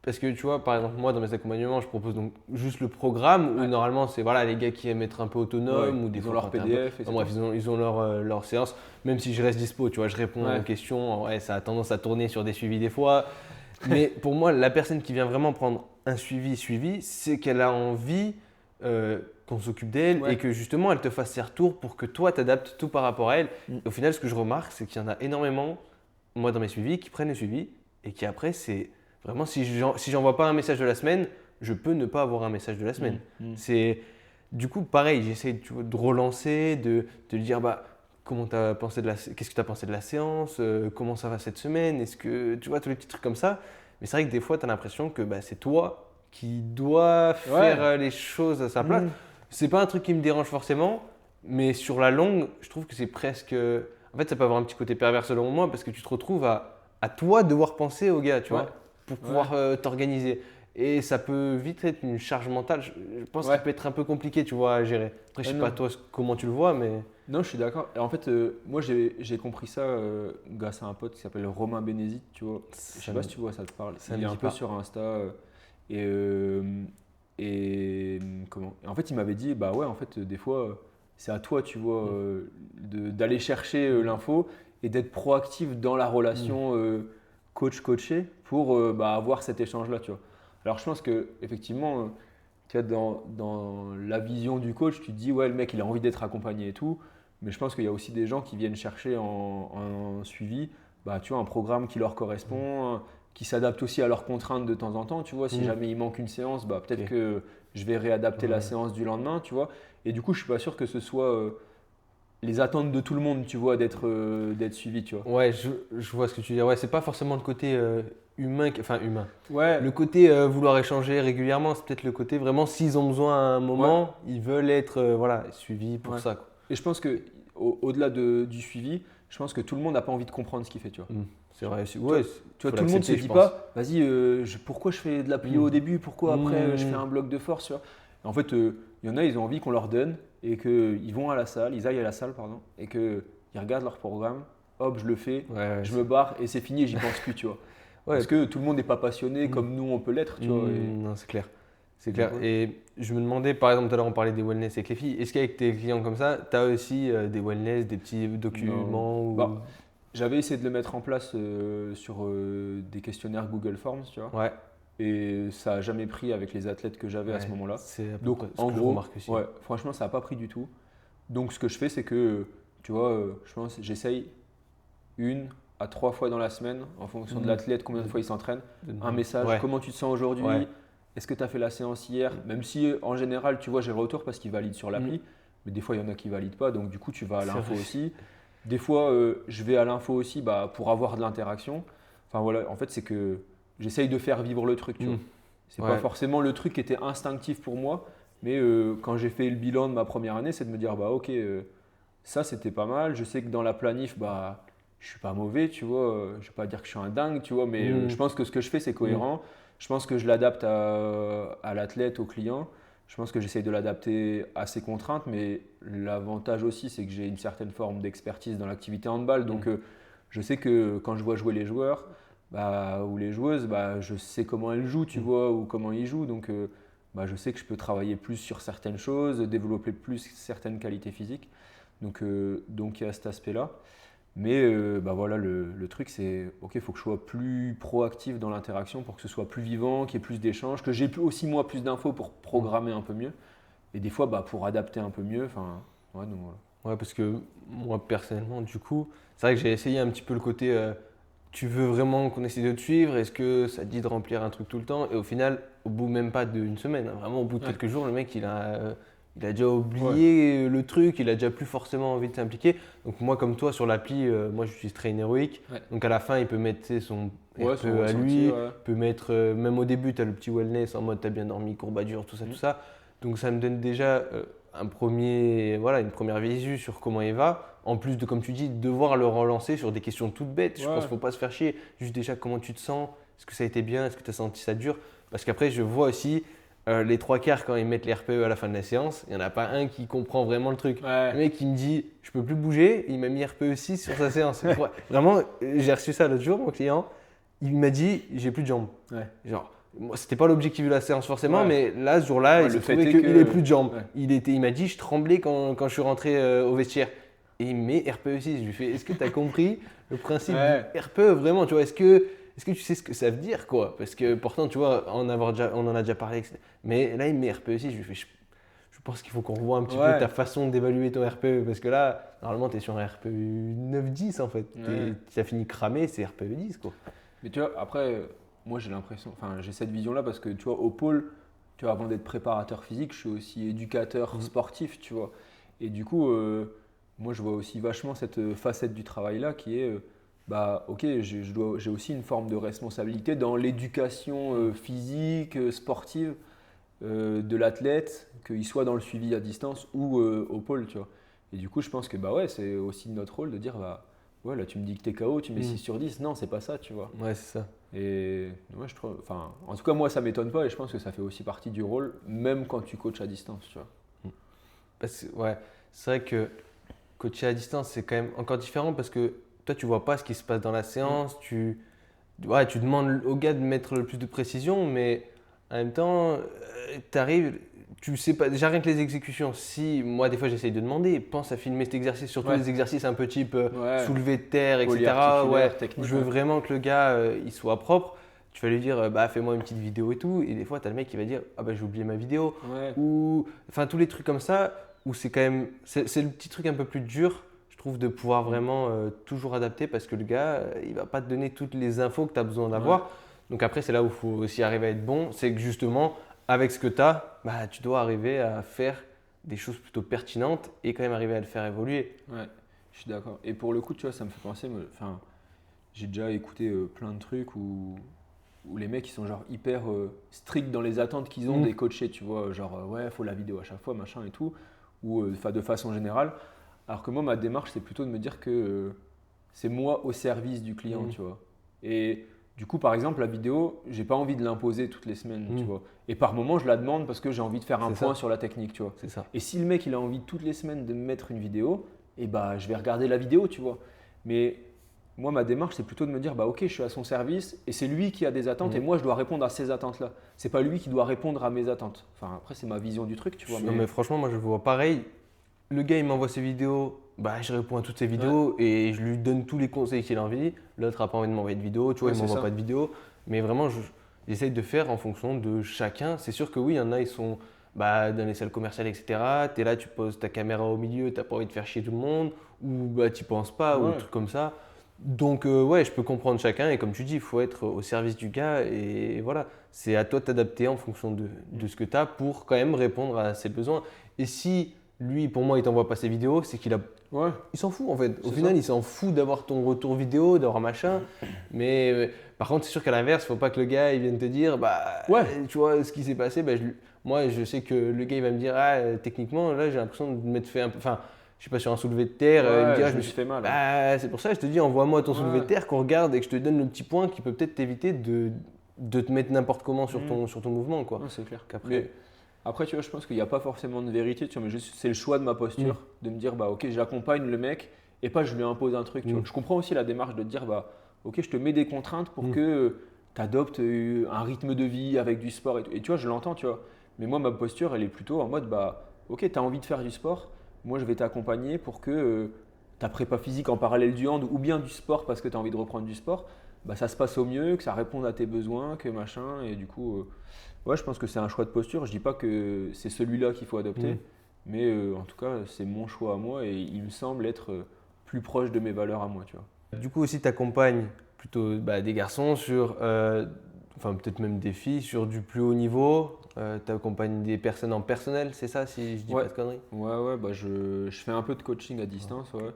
parce que tu vois, par exemple, moi dans mes accompagnements, je propose donc juste le programme où Ouais. normalement c'est voilà, les gars qui aiment être un peu autonomes Ouais, ou des ils fois ont leur quand t'es un PDF, peu- etc. Bref, ils ont leur séance, même si je reste dispo, tu vois, je réponds Ouais. aux questions, ouais, ça a tendance à tourner sur des suivis des fois. Mais pour moi, la personne qui vient vraiment prendre un suivi, c'est qu'elle a envie qu'on s'occupe d'elle Ouais. et que justement elle te fasse ses retours pour que toi t'adaptes tout par rapport à elle. Mm. Et au final, ce que je remarque, c'est qu'il y en a énormément, moi dans mes suivis, qui prennent le suivi et qui après, c'est vraiment si j'envoie pas un message de la semaine, je peux ne pas avoir un message de la semaine. C'est du coup pareil, j'essaie de relancer, de dire bah comment qu'est-ce que tu as pensé de la séance, comment ça va cette semaine, est-ce que tu vois tous les petits trucs comme ça. Mais c'est vrai que des fois tu as l'impression que bah, c'est toi qui dois faire les choses à sa place. C'est pas un truc qui me dérange forcément, mais sur la longue, je trouve que c'est presque en fait ça peut avoir un petit côté pervers selon moi parce que tu te retrouves à toi devoir penser au gars, tu Ouais. vois, pour pouvoir t'organiser. Et ça peut vite être une charge mentale. Je pense Ouais. qu'il peut être un peu compliqué, tu vois, à gérer. Après, je sais non. pas toi comment tu le vois, mais Non, je suis d'accord. Et en fait, moi, j'ai compris ça grâce à un pote qui s'appelle Romain Bénézit, tu vois. Je sais pas si tu vois, ça te parle. ça Il me est dit un peu pas. sur Insta. Et, euh, comment? Et en fait, il m'avait dit, bah ouais, en fait, des fois, c'est à toi, tu vois, d'aller chercher l'info et d'être proactif dans la relation coach-coaché pour bah, avoir cet échange-là, tu vois. Alors, je pense que effectivement, tu vois, dans la vision du coach, tu te dis, ouais, le mec, il a envie d'être accompagné et tout. Mais je pense qu'il y a aussi des gens qui viennent chercher en suivi, bah, tu vois, un programme qui leur correspond, qui s'adapte aussi à leurs contraintes de temps en temps. Tu vois, si jamais il manque une séance, bah, peut-être Ok. que je vais réadapter la Ouais. séance du lendemain, tu vois. Et du coup, je suis pas sûr que ce soit les attentes de tout le monde, tu vois, d'être suivi, tu vois. Ouais, je vois ce que tu veux dire. Ouais, c'est pas forcément le côté humain, enfin humain. Ouais, Le côté vouloir échanger régulièrement, c'est peut-être le côté vraiment s'ils ont besoin à un ouais, moment, ils veulent être voilà, suivis pour ouais. ça, quoi. Et je pense que au-delà du suivi, je pense que tout le monde n'a pas envie de comprendre ce qu'il fait, tu vois. C'est vrai. Toi, Ouais, tu vois, faut tout le monde se l'accepter, je dit pense. pas, vas-y, pourquoi je fais de la plio au début, pourquoi après je fais un bloc de force, tu vois. Et en fait, il y en a, ils ont envie qu'on leur donne et qu'ils vont à la salle, ils aillent à la salle, pardon, et qu'ils regardent leur programme, hop, je le fais, Ouais, je me barre et c'est fini, j'y pense plus, tu vois. ouais. Parce que tout le monde n'est pas passionné Mm. comme nous on peut l'être, tu vois. Non, c'est clair. C'est Donc, clair. ouais. Et je me demandais, par exemple, tout à l'heure, on parlait des wellness avec les filles. Est-ce qu'avec tes clients comme ça, tu as aussi des wellness, des petits Non. documents ou... Bah, j'avais essayé de le mettre en place sur des questionnaires Google Forms, tu vois. Ouais, Et ça n'a jamais pris avec les athlètes que j'avais à ce ouais, moment-là. c'est à peu Donc près ce en que je gros, remarque aussi. ouais, franchement, ça n'a pas pris du tout. Donc ce que je fais, c'est que, tu vois, je pense, j'essaye 1 à 3 fois dans la semaine, en fonction de l'athlète, combien de fois il s'entraîne, un message, Ouais, comment tu te sens aujourd'hui, ouais. est-ce que tu as fait la séance hier, même si en général, tu vois, j'ai le retour parce qu'il valide sur l'appli, mais des fois, il y en a qui ne valident pas, donc du coup, tu vas à C'est l'info vrai. aussi. Des fois, je vais à l'info aussi bah, pour avoir de l'interaction. Enfin voilà, en fait, c'est que j'essaye de faire vivre le truc, tu vois. C'est pas Ouais. forcément le truc qui était instinctif pour moi, mais quand j'ai fait le bilan de ma première année, c'est de me dire bah ok, ça c'était pas mal. Je sais que dans la planif, bah je suis pas mauvais, tu vois. Je vais pas dire que je suis un dingue, tu vois, mais je pense que ce que je fais c'est cohérent. Je pense que je l'adapte à l'athlète, au client. Je pense que j'essaye de l'adapter à ses contraintes, mais l'avantage aussi c'est que j'ai une certaine forme d'expertise dans l'activité handball, donc je sais que quand je vois jouer les joueurs bah, ou les joueuses, bah, je sais comment elles jouent, tu vois, ou comment ils jouent. Donc, bah, je sais que je peux travailler plus sur certaines choses, développer plus certaines qualités physiques. Donc il y a cet aspect-là. Mais bah, voilà, le truc, c'est OK, il faut que je sois plus proactif dans l'interaction pour que ce soit plus vivant, qu'il y ait plus d'échanges, que j'ai aussi moi plus d'infos pour programmer un peu mieux. Et des fois, bah, pour adapter un peu mieux. Enfin, ouais, donc voilà. Ouais, parce que moi, personnellement, du coup, c'est vrai que j'ai essayé un petit peu le côté tu veux vraiment qu'on essaie de te suivre? Est-ce que ça te dit de remplir un truc tout le temps? Et au final, au bout même pas d'une semaine, hein, vraiment au bout de Ouais. quelques jours, le mec, il a il a déjà oublié le truc, il a déjà plus forcément envie de s'impliquer. Donc moi comme toi sur l'appli, moi j'utilise Train Heroic. Ouais. Donc à la fin il peut mettre son Ouais, RPE son à ressenti, lui, ouais. peut mettre, même au début tu as le petit wellness en mode t'as bien dormi, courbature, tout ça, tout ça. Donc ça me donne déjà une première visu sur comment il va. En plus de, comme tu dis, devoir le relancer sur des questions toutes bêtes. Je pense qu'il ne faut pas se faire chier. Juste déjà comment tu te sens, est-ce que ça a été bien, est-ce que tu as senti ça dur. Parce qu'après je vois aussi les trois quarts quand ils mettent les RPE à la fin de la séance, il n'y en a pas un qui comprend vraiment le truc. Ouais. Le mec il me dit je peux plus bouger, il m'a mis RPE 6 sur sa séance. Vraiment, j'ai reçu ça l'autre jour, mon client, il m'a dit j'ai plus de jambes. Ouais. Genre, c'était pas l'objectif de la séance forcément, Ouais. mais là ce jour-là, Ouais, il le s'est fait trouvé est qu'il que- n'ait plus de jambes. Ouais. Il m'a dit je tremblais quand je suis rentré au vestiaire. Et il me met RPE 6. Je lui fais est-ce que tu as compris le principe Ouais. du RPE vraiment, tu vois, est-ce que tu sais ce que ça veut dire quoi? Parce que pourtant, tu vois, on en a déjà parlé, etc. Mais là, il me met RPE 6. Je lui fais je pense qu'il faut qu'on revoie un petit peu Ouais. ta façon d'évaluer ton RPE. Parce que là, normalement, tu es sur un RPE 9-10 en fait. Ouais. Tu as fini cramé, c'est RPE 10 quoi. Mais tu vois, après, moi j'ai l'impression, enfin j'ai cette vision-là parce que tu vois, au pôle, tu vois, avant d'être préparateur physique, je suis aussi éducateur sportif, tu vois. Et du coup, moi je vois aussi vachement cette facette du travail-là qui est, bah ok, j'ai aussi une forme de responsabilité dans l'éducation physique, sportive de l'athlète, qu'il soit dans le suivi à distance ou au pôle, tu vois. Et du coup, je pense que bah ouais, c'est aussi notre rôle de dire, bah ouais, là tu me dis que t'es KO, tu mets 6 sur 10. Non, c'est pas ça, tu vois. Ouais, c'est ça. Et ouais, je trouve, enfin, en tout cas, moi, ça m'étonne pas et je pense que ça fait aussi partie du rôle, même quand tu coaches à distance, tu vois. Ouais, c'est vrai que coacher à distance, c'est quand même encore différent parce que toi, tu vois pas ce qui se passe dans la séance. Ouais, tu demandes au gars de mettre le plus de précision, mais en même temps, tu arrives, tu sais pas, déjà rien que les exécutions, si moi, des fois, j'essaye de demander, pense à filmer cet exercice, surtout Ouais. les exercices un peu type Ouais. soulevé de terre, etc. Polyarticulaire, Ouais, technique, je veux ouais. vraiment que le gars, il soit propre. Tu vas lui dire, bah, fais-moi une petite vidéo et tout. Et des fois, tu as le mec qui va dire, ah bah, j'ai oublié ma vidéo. Ouais. Ou, enfin, tous les trucs comme ça, où c'est quand même, c'est le petit truc un peu plus dur, je trouve, de pouvoir vraiment toujours adapter parce que le gars, il va pas te donner toutes les infos que tu as besoin d'avoir. Ouais. Donc après, c'est là où il faut aussi arriver à être bon. C'est que justement, avec ce que tu as, bah, tu dois arriver à faire des choses plutôt pertinentes et quand même arriver à le faire évoluer. Ouais, je suis d'accord. Et pour le coup, tu vois, ça me fait penser, enfin, j'ai déjà écouté plein de trucs où les mecs ils sont genre hyper stricts dans les attentes qu'ils ont des coachés, tu vois, genre ouais, faut la vidéo à chaque fois, machin et tout, ou enfin de façon générale. Alors que moi, ma démarche, c'est plutôt de me dire que c'est moi au service du client, tu vois. Et du coup, par exemple, la vidéo, j'ai pas envie de l'imposer toutes les semaines, tu vois. Et par moment, je la demande parce que j'ai envie de faire un C'est point ça. sur la technique, tu vois. C'est ça. Et si le mec il a envie toutes les semaines de me mettre une vidéo, et bah je vais regarder la vidéo, tu vois. Mais moi, ma démarche, c'est plutôt de me dire, bah ok, je suis à son service et c'est lui qui a des attentes et moi, je dois répondre à ses attentes-là. C'est pas lui qui doit répondre à mes attentes. Enfin, après, c'est ma vision du truc, tu vois. Non, mais franchement, moi, je vois pareil. Le gars, il m'envoie ses vidéos, bah, je réponds à toutes ses vidéos et je lui donne tous les conseils qu'il a envie. L'autre n'a pas envie de m'envoyer de vidéo, tu vois, Ouais, il ne c'est m'envoie ça. pas de vidéo. Mais vraiment, j'essaye de faire en fonction de chacun. C'est sûr que oui, il y en a, ils sont bah, dans les salles commerciales, etc. Tu es là, tu poses ta caméra au milieu, tu n'as pas envie de faire chier tout le monde, ou bah, tu n'y penses pas, ou des Ouais. trucs comme ça. Donc, ouais, je peux comprendre chacun. Et comme tu dis, il faut être au service du gars. Et voilà, c'est à toi de t'adapter en fonction de ce que tu as pour quand même répondre à ses besoins. Et si lui, pour moi, il t'envoie pas ses vidéos, c'est qu'il a Ouais. il s'en fout en fait. Au C'est final, ça. il s'en fout d'avoir ton retour vidéo, d'avoir machin. Mais par contre, c'est sûr qu'à l'inverse, il faut pas que le gars il vienne te dire, bah, Ouais. tu vois ce qui s'est passé. Bah, moi, je sais que le gars il va me dire, ah, techniquement, là, j'ai l'impression de m'être fait un peu. Enfin, je sais pas, sur un soulevé de terre, il me Ouais, dit, ah, je me suis fait mal. Bah, c'est pour ça que je te dis, envoie-moi ton soulevé de Ouais. terre, qu'on regarde et que je te donne le petit point qui peut peut-être t'éviter de te mettre n'importe comment sur ton mouvement. Quoi. Non, c'est clair. Qu'après- Mais après, tu vois, je pense qu'il n'y a pas forcément de vérité, tu vois, mais juste c'est le choix de ma posture, de me dire, bah ok, j'accompagne le mec et pas je lui impose un truc. Tu vois. Je comprends aussi la démarche de te dire, bah ok, je te mets des contraintes pour que tu adoptes un rythme de vie avec du sport et tout. Et tu vois, je l'entends, tu vois. Mais moi, ma posture, elle est plutôt en mode, bah ok, tu as envie de faire du sport, moi je vais t'accompagner pour que ta prépa physique en parallèle du hand ou bien du sport parce que tu as envie de reprendre du sport, bah ça se passe au mieux, que ça réponde à tes besoins, que machin. Et du coup. Ouais, je pense que c'est un choix de posture. Je dis pas que c'est celui-là qu'il faut adopter, mais en tout cas, c'est mon choix à moi et il me semble être plus proche de mes valeurs à moi, tu vois. Du coup, aussi, tu accompagnes plutôt bah, des garçons sur, enfin peut-être même des filles, sur du plus haut niveau. Tu accompagnes des personnes en personnel, c'est ça, si je dis Ouais. pas de conneries? Ouais, bah je fais un peu de coaching à distance, ouais.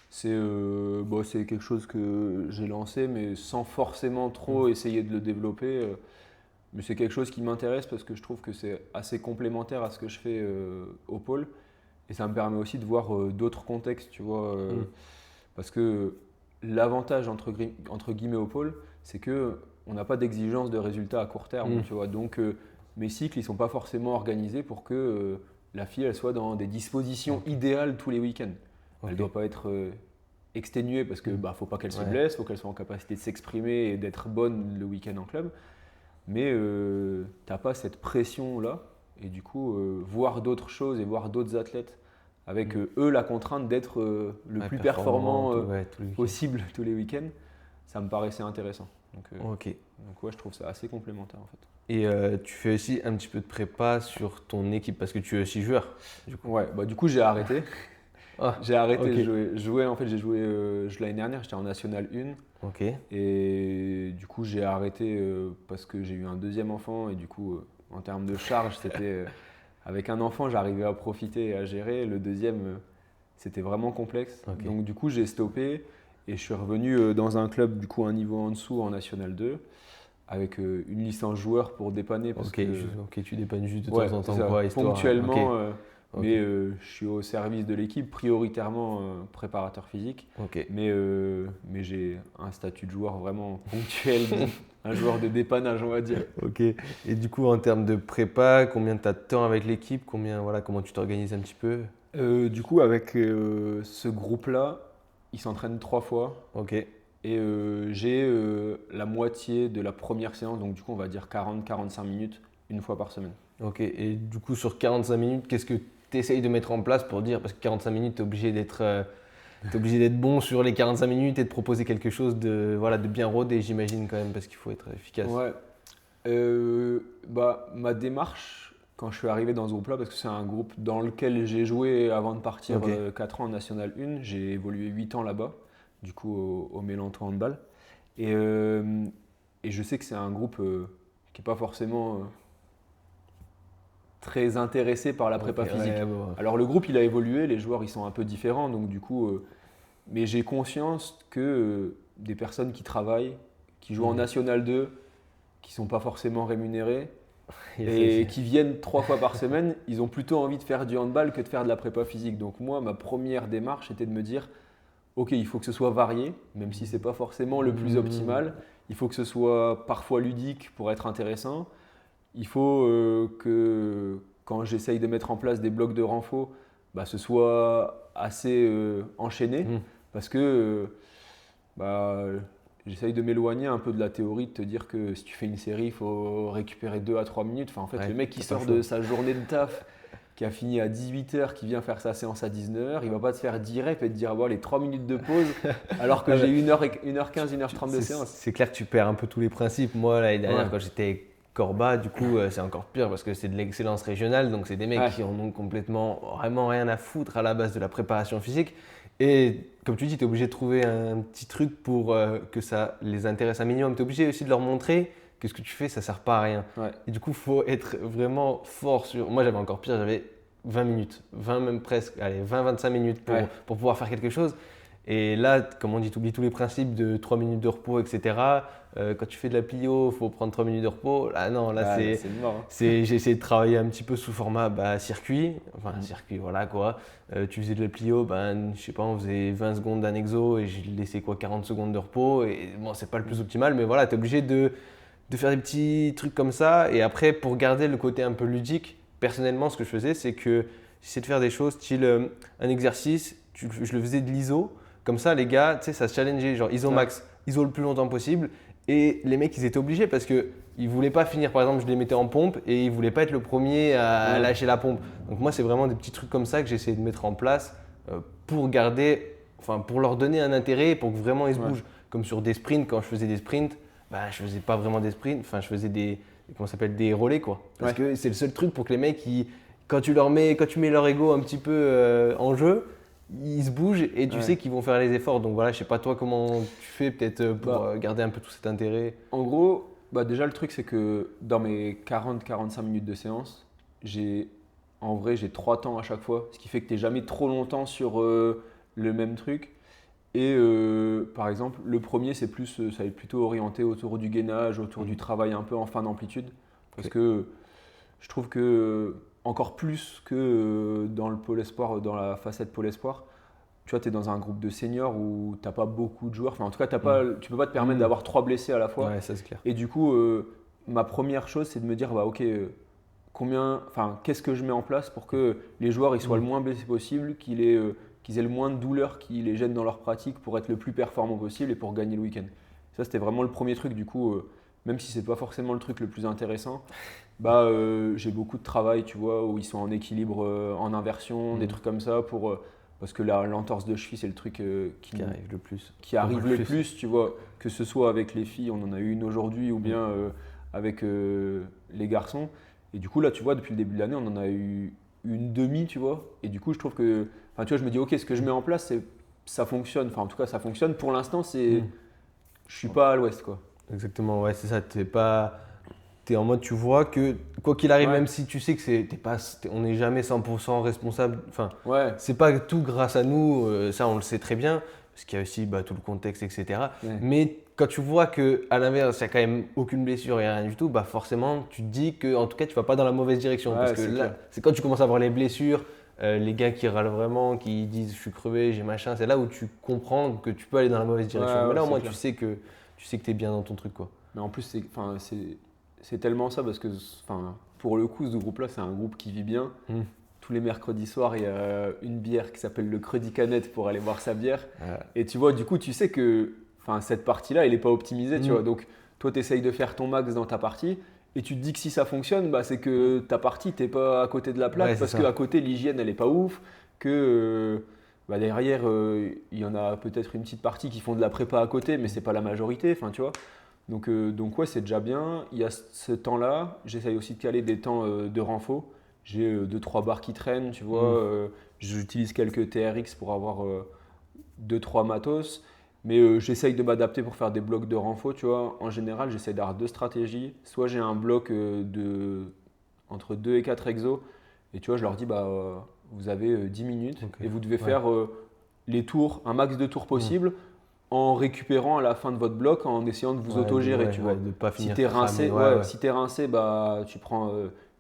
C'est quelque chose que j'ai lancé, mais sans forcément trop essayer de le développer. Mais c'est quelque chose qui m'intéresse parce que je trouve que c'est assez complémentaire à ce que je fais au pôle. Et ça me permet aussi de voir d'autres contextes, tu vois. Parce que l'avantage entre guillemets au pôle, c'est que on n'a pas d'exigence de résultats à court terme, tu vois. Donc mes cycles, ils sont pas forcément organisés pour que la fille, elle soit dans des dispositions idéales tous les week-ends. Elle ne doit pas être exténuée parce que faut pas qu'elle se blesse, faut qu'elle soit en capacité de s'exprimer et d'être bonne le week-end en club. Mais t'as pas cette pression-là. Et du coup, voir d'autres choses et voir d'autres athlètes avec eux la contrainte d'être le plus performant possible tous les week-ends, ça me paraissait intéressant. Donc ouais, je trouve ça assez complémentaire en fait. Et tu fais aussi un petit peu de prépa sur ton équipe parce que tu es aussi joueur. Du coup j'ai arrêté. J'ai arrêté de jouer. En fait, j'ai joué l'année dernière, j'étais en National 1. Ok. Et du coup, j'ai arrêté parce que j'ai eu un deuxième enfant. Et du coup, en termes de charge, c'était avec un enfant, j'arrivais à profiter et à gérer. Le deuxième, c'était vraiment complexe. Donc du coup, j'ai stoppé et je suis revenu dans un club du coup un niveau en dessous en National 2 avec une licence joueur pour dépanner. Parce que, tu dépannes juste de temps en temps, quoi, histoire. Ponctuellement. Mais je suis au service de l'équipe, prioritairement préparateur physique. Mais j'ai un statut de joueur vraiment ponctuel, un joueur de dépannage, on va dire. Et du coup, en termes de prépa, combien tu as de temps avec l'équipe? Comment tu t'organises un petit peu? Du coup, avec ce groupe-là, ils s'entraînent 3 fois. Et j'ai la moitié de la première séance, donc du coup, on va dire 40-45 minutes, une fois par semaine. Et du coup, sur 45 minutes, qu'est-ce que tu essayes de mettre en place pour dire, parce que 45 minutes, tu es obligé d'être bon sur les 45 minutes et de proposer quelque chose de bien rodé, j'imagine quand même, parce qu'il faut être efficace. Ouais. Ma démarche, quand je suis arrivé dans ce groupe-là, parce que c'est un groupe dans lequel j'ai joué avant de partir 4 ans en National 1, j'ai évolué 8 ans là-bas, du coup au Mélanton Handball. Et je sais que c'est un groupe qui n'est pas forcément très intéressé par la prépa physique. Alors le groupe il a évolué, les joueurs ils sont un peu différents, donc du coup, mais j'ai conscience que des personnes qui travaillent, qui jouent en National 2, qui ne sont pas forcément rémunérés et qui viennent 3 fois par semaine, ils ont plutôt envie de faire du handball que de faire de la prépa physique. Donc moi, ma première démarche était de me dire, ok, il faut que ce soit varié, même si ce n'est pas forcément le plus optimal. Il faut que ce soit parfois ludique pour être intéressant. Il faut que quand j'essaye de mettre en place des blocs de renfort, ce soit assez enchaîné parce que j'essaye de m'éloigner un peu de la théorie de te dire que si tu fais une série, il faut récupérer 2 à 3 minutes. Enfin, en fait, le mec qui sort de sa journée de taf, qui a fini à 18h, qui vient faire sa séance à 19h, il ne va pas te faire 10 reps et te dire les 3 minutes de pause alors que j'ai 1h15, 1h30 de séance. C'est clair que tu perds un peu tous les principes. Moi, l'année dernière, quand j'étais Corba, du coup, c'est encore pire parce que c'est de l'excellence régionale. Donc, c'est des mecs qui en ont complètement vraiment rien à foutre à la base de la préparation physique. Et comme tu dis, tu es obligé de trouver un petit truc pour que ça les intéresse un minimum. Tu es obligé aussi de leur montrer que ce que tu fais, ça ne sert pas à rien. Et du coup, il faut être vraiment fort sur… Moi, j'avais encore pire, j'avais 20 minutes, 20-25 minutes pour pouvoir faire quelque chose. Et là, comme on dit, tu oublies tous les principes de 3 minutes de repos, etc. Quand tu fais de la plio, il faut prendre 3 minutes de repos. Là, non, c'est mort. J'ai essayé de travailler un petit peu sous format circuit. Circuit, voilà quoi. Tu faisais de la plio, je sais pas, on faisait 20 secondes d'un exo et j'ai laissé 40 secondes de repos. Et bon, c'est pas le plus optimal, mais voilà, tu es obligé de faire des petits trucs comme ça. Et après, pour garder le côté un peu ludique, personnellement, ce que je faisais, c'est que j'essayais de faire des choses style un exercice, je le faisais de l'iso. Comme ça, les gars, tu sais, ça se challengeait, genre iso max, iso le plus longtemps possible. Et les mecs, ils étaient obligés parce qu'ils ne voulaient pas finir. Par exemple, je les mettais en pompe et ils ne voulaient pas être le premier à lâcher la pompe. Donc moi, c'est vraiment des petits trucs comme ça que j'essayais de mettre en place pour leur donner un intérêt et pour que vraiment ils se bougent. Comme sur des sprints, quand je faisais des sprints, je faisais pas vraiment des sprints, je faisais des relais quoi. Parce que c'est le seul truc pour que les mecs, quand tu mets leur ego un petit peu en jeu, ils se bougent et tu sais qu'ils vont faire les efforts. Donc voilà, je sais pas toi comment tu fais peut-être pour garder un peu tout cet intérêt. En gros, Bah déjà, le truc, c'est que dans mes 40-45 minutes de séance, j'ai en vrai, j'ai 3 temps à chaque fois, ce qui fait que tu n'es jamais trop longtemps sur le même truc. Et par exemple, le premier, c'est plus, ça va être plutôt orienté autour du gainage, autour du travail un peu en fin d'amplitude. Parce Ok. que je trouve que encore plus que dans le pôle espoir, dans la facette pôle espoir, tu vois, tu es dans un groupe de seniors où tu n'as pas beaucoup de joueurs. Enfin, en tout cas, Mm. tu peux pas te permettre Mm. d'avoir 3 blessés à la fois. Ouais, ça c'est clair. Et du coup, ma première chose, c'est de me dire, bah, ok, qu'est-ce que je mets en place pour que les joueurs ils soient Mm. le moins blessés possible, qu'ils aient le moins de douleurs qui les gênent dans leur pratique pour être le plus performant possible et pour gagner le week-end. Ça, c'était vraiment le premier truc. Du coup, même si c'est pas forcément le truc le plus intéressant, bah, j'ai beaucoup de travail, tu vois, où ils sont en équilibre, en inversion, des Mm. trucs comme ça, parce que l'entorse de cheville, c'est le truc Qui arrive le plus. qui arrive le plus, tu vois, que ce soit avec les filles, on en a eu une aujourd'hui, ou bien avec les garçons. Et du coup, là, tu vois, depuis le début de l'année, on en a eu une demi, tu vois. Et du coup, je trouve que, enfin, tu vois, je me dis, ok, ce que je mets en place, ça fonctionne. Enfin, en tout cas, ça fonctionne. Pour l'instant, Mm. je suis pas à l'ouest, quoi. Exactement, ouais, c'est ça. T'es en mode, tu vois que quoi qu'il arrive, Ouais, même si tu sais que on n'est jamais 100% responsable, enfin, ouais, c'est pas tout grâce à nous, ça on le sait très bien, parce qu'il y a aussi bah, tout le contexte, etc. ouais, Mais quand tu vois que à l'inverse, il n'y a quand même aucune blessure et rien du tout, bah forcément, tu te dis que en tout cas, tu vas pas dans la mauvaise direction. Parce ouais, que c'est là, clair. c'est quand tu commences à voir les blessures, les gars qui râlent vraiment, qui disent je suis crevé, j'ai machin, c'est là où tu comprends que tu peux aller dans la mauvaise direction. Ouais, Mais ouais, là, au c'est moins, clair. tu sais que tu es bien dans ton truc, quoi. Mais en plus, c'est tellement ça parce que, enfin, pour le coup, ce groupe-là, c'est un groupe qui vit bien. Mm. Tous les mercredis soirs, il y a une bière qui s'appelle le Credi Canette pour aller boire sa bière. Euh, Et tu vois, du coup, tu sais que enfin, cette partie-là, elle n'est pas optimisée, tu vois. mm. Donc, toi, tu essayes de faire ton max dans ta partie. Et tu te dis que si ça fonctionne, bah, c'est que ta partie, t'es pas à côté de la Ouais, plaque c'est parce qu'à ça. côté, l'hygiène, elle est pas ouf. Que bah, derrière, il y en a peut-être une petite partie qui font de la prépa à côté, mais c'est pas la majorité, enfin, tu vois. Donc ouais, c'est déjà bien. Il y a ce temps-là. J'essaye aussi de caler des temps de renfo. J'ai 2-3 barres qui traînent, tu vois. Mm. J'utilise quelques TRX pour avoir 2-3 matos. Mais j'essaye de m'adapter pour faire des blocs de renfo, tu vois. En général, j'essaye d'avoir deux stratégies. Soit j'ai un bloc entre 2 et 4 exos. Et tu vois, je leur dis, bah, vous avez 10 minutes Ok. et vous devez Ouais. faire les tours, un max de tours Mm. possible en récupérant à la fin de votre bloc, en essayant de vous Ouais, autogérer, tu ouais, vois. de pas Si finir t'es cramé. rincé, Ouais, ouais, ouais. si t'es rincé, bah, tu prends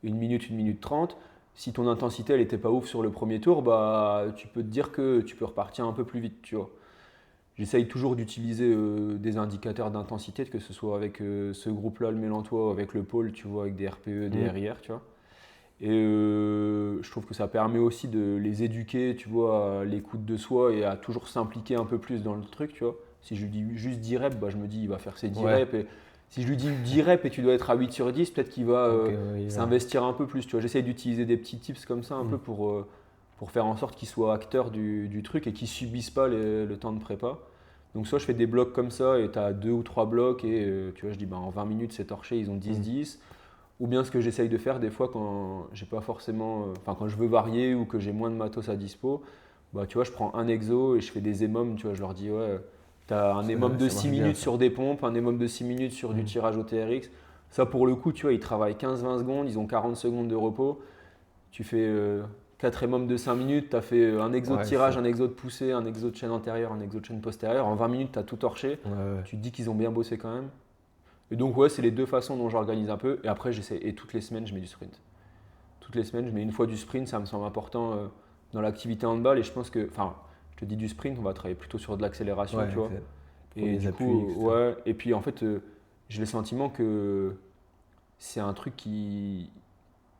1 minute 30. Si ton intensité, elle était pas ouf sur le premier tour, bah, tu peux te dire que tu peux repartir un peu plus vite, tu vois. J'essaye toujours d'utiliser des indicateurs d'intensité, que ce soit avec ce groupe-là, le Mélantois, ou avec le pôle, tu vois, avec des RPE, des Mm. RIR, tu vois. Et je trouve que ça permet aussi de les éduquer, tu vois, à l'écoute de soi et à toujours s'impliquer un peu plus dans le truc, tu vois. Si je lui dis juste 10 reps, bah, je me dis il va faire ses 10 Ouais. reps. Et si je lui dis 10 reps et tu dois être à 8 sur 10, peut-être qu'il va Ok, ouais, il va. s'investir un peu plus, tu vois. J'essaye d'utiliser des petits tips comme ça un Mm. peu pour faire en sorte qu'il soit acteur du truc et qu'il subisse pas le temps de prépa. Donc soit je fais des blocs comme ça et tu as 2 ou 3 blocs et tu vois, je dis bah, en 20 minutes c'est torché, ils ont Mm. 10-10. Ou bien ce que j'essaye de faire des fois quand j'ai pas forcément, enfin quand je veux varier ou que j'ai moins de matos à dispo, bah tu vois, je prends un exo et je fais des EMOM, tu vois, je leur dis ouais, tu as un EMOM de Ça 6 marche bien, minutes ça. sur des pompes, un EMOM de 6 minutes sur du Mm. tirage au TRX. Ça pour le coup, tu vois, ils travaillent 15-20 secondes, ils ont 40 secondes de repos. Tu fais 4 EMOM de 5 minutes, tu as fait un exo de Ouais, tirage, ça. un exo de poussée, un exo de chaîne antérieure, un exo de chaîne postérieure. En 20 minutes, tu as tout torché. Ouais, ouais. Tu te dis qu'ils ont bien bossé quand même. Et donc ouais, c'est les deux façons dont j'organise un peu. Et après, j'essaie, et toutes les semaines, je mets du sprint. Toutes les semaines, je mets une fois du sprint, ça me semble important dans l'activité handball. Et je pense que, enfin, je te dis du sprint, on va travailler plutôt sur de l'accélération, Ouais, tu vois. pour Et les du appuis, coup, etc. ouais. Et puis en fait, j'ai le sentiment que c'est un truc qui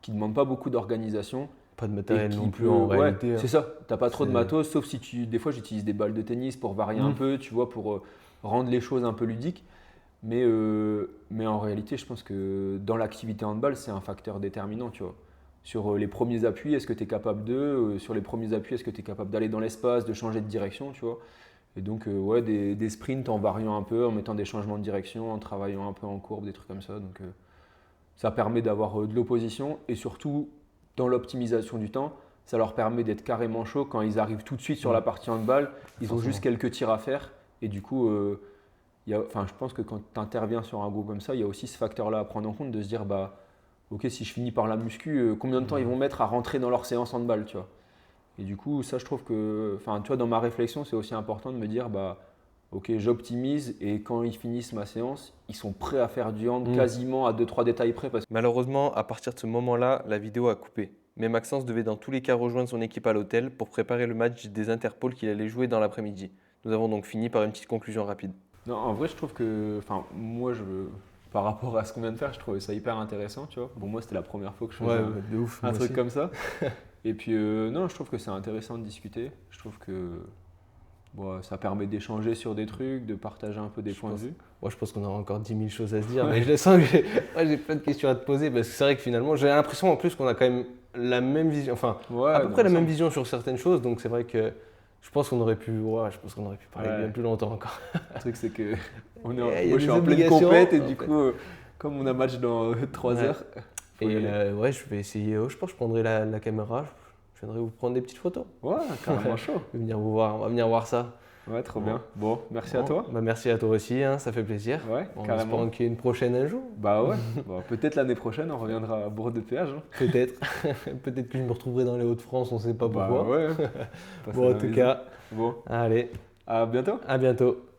demande pas beaucoup d'organisation Pas de et matériel qui non plus en peut, ouais, réalité, hein. c'est ça. T'as pas trop de C'est. matos, sauf si des fois, j'utilise des balles de tennis pour varier un Mm. peu, tu vois, pour rendre les choses un peu ludiques. Mais en réalité, je pense que dans l'activité handball, c'est un facteur déterminant, tu vois. Sur les premiers appuis, est-ce que tu es capable sur les premiers appuis, est-ce que tu es capable d'aller dans l'espace, de changer de direction, tu vois. Et donc, ouais, des sprints en variant un peu, en mettant des changements de direction, en travaillant un peu en courbe, des trucs comme ça. Donc, ça permet d'avoir de l'opposition et surtout, dans l'optimisation du temps, ça leur permet d'être carrément chaud quand ils arrivent tout de suite sur Mm. la partie handball. Ils ont juste Forcément. quelques tirs à faire et du coup, enfin, je pense que quand tu interviens sur un groupe comme ça, il y a aussi ce facteur-là à prendre en compte, de se dire, bah, ok, si je finis par la muscu, combien de temps ils vont mettre à rentrer dans leur séance handball, tu vois. Et du coup, ça, je trouve que, enfin, tu vois, dans ma réflexion, c'est aussi important de me dire, bah, ok, j'optimise et quand ils finissent ma séance, ils sont prêts à faire du hand quasiment à 2-3 détails près. Malheureusement, à partir de ce moment-là, la vidéo a coupé. Mais Maxence devait dans tous les cas rejoindre son équipe à l'hôtel pour préparer le match des Interpol qu'il allait jouer dans l'après-midi. Nous avons donc fini par une petite conclusion rapide. Non, en vrai, je trouve que, enfin, moi, par rapport à ce qu'on vient de faire, je trouvais ça hyper intéressant, tu vois. Bon, moi, c'était la première fois que je faisais de ouf, un truc comme ça. Et puis, non, je trouve que c'est intéressant de discuter. Je trouve que bon, ça permet d'échanger sur des trucs, de partager un peu des points de vue. Moi, je pense qu'on aura encore 10 000 choses à se dire, mais je sens que j'ai plein de questions à te poser, parce que c'est vrai que finalement, j'ai l'impression en plus qu'on a quand même la même vision, enfin, à peu près la même vision sur certaines choses, donc c'est vrai que je pense qu'on aurait pu parler bien plus longtemps encore. Le truc, c'est que moi, je suis en pleine compète, et du coup, comme on a match dans 3 heures. Et je vais essayer, je pense que je prendrai la caméra, je viendrai vous prendre des petites photos. Ouais, carrément chaud. On va venir voir ça. Ouais, trop bien. Bon, merci à toi. Bah, merci à toi aussi, hein, ça fait plaisir. Ouais, carrément. Espérons qu'il y ait une prochaine un jour. Bah ouais, bon, peut-être l'année prochaine, on reviendra à Bourg de Péage. Hein. Peut-être. Peut-être que je me retrouverai dans les Hauts-de-France, on ne sait pas pourquoi. Ouais. Bon, en tout cas, bon. Allez. À bientôt. À bientôt.